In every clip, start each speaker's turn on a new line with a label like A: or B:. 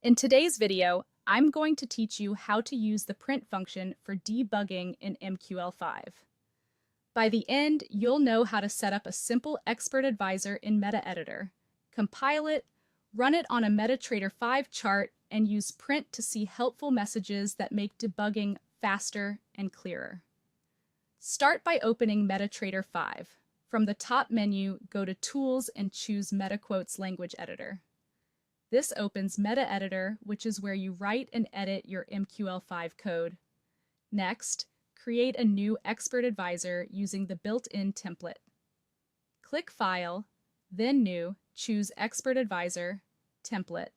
A: In today's video, I'm going to teach you how to use the print function for debugging in MQL5. By the end, you'll know how to set up a simple expert advisor in MetaEditor, compile it, run it on a MetaTrader 5 chart, and use print to see helpful messages that make debugging faster and clearer. Start by opening MetaTrader 5. From the top menu, go to Tools and choose MetaQuotes Language Editor. This opens MetaEditor, which is where you write and edit your MQL5 code. Next, create a new Expert Advisor using the built-in template. Click File, then New, choose Expert Advisor, Template.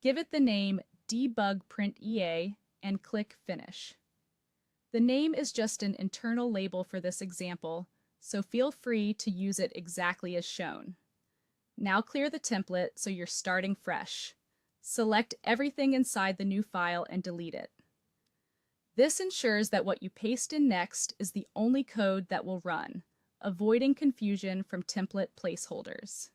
A: Give it the name Debug Print EA and click Finish. The name is just an internal label for this example, so feel free to use it exactly as shown. Now clear the template so you're starting fresh. Select everything inside the new file and delete it. This ensures that what you paste in next is the only code that will run, avoiding confusion from template placeholders.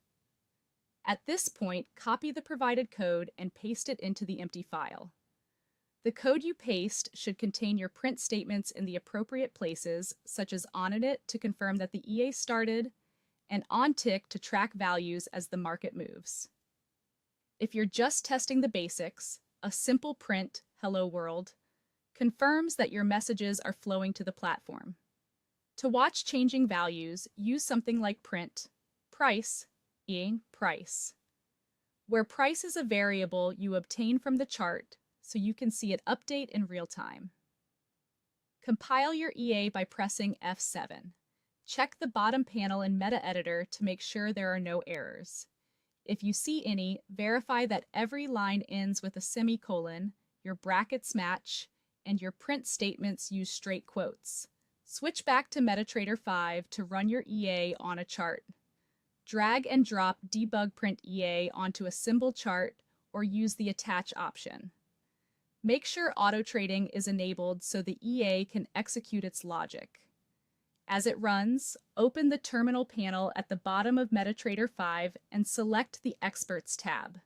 A: At this point, copy the provided code and paste it into the empty file. The code you paste should contain your print statements in the appropriate places, such as on it to confirm that the EA started, and on tick to track values as the market moves. If you're just testing the basics, a simple print, hello world, confirms that your messages are flowing to the platform. To watch changing values, use something like print, price, price. Where price is a variable you obtain from the chart, so you can see it update in real time. Compile your EA by pressing F7. Check the bottom panel in MetaEditor to make sure there are no errors. If you see any, verify that every line ends with a semicolon, your brackets match, and your print statements use straight quotes. Switch back to MetaTrader 5 to run your EA on a chart. Drag and drop Debug Print EA onto a symbol chart or use the Attach option. Make sure auto trading is enabled so the EA can execute its logic. As it runs, open the terminal panel at the bottom of MetaTrader 5 and select the Experts tab.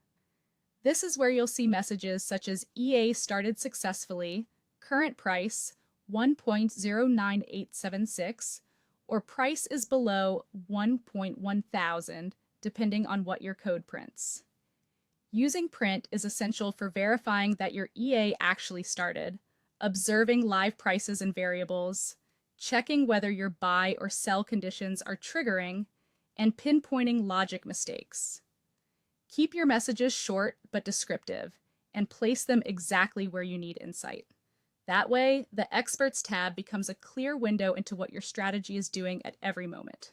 A: This is where you'll see messages such as EA started successfully, current price 1.09876, or price is below 1.1000, depending on what your code prints. Using print is essential for verifying that your EA actually started, observing live prices and variables, checking whether your buy or sell conditions are triggering, and pinpointing logic mistakes. Keep your messages short but descriptive, and place them exactly where you need insight. That way, the Experts tab becomes a clear window into what your strategy is doing at every moment.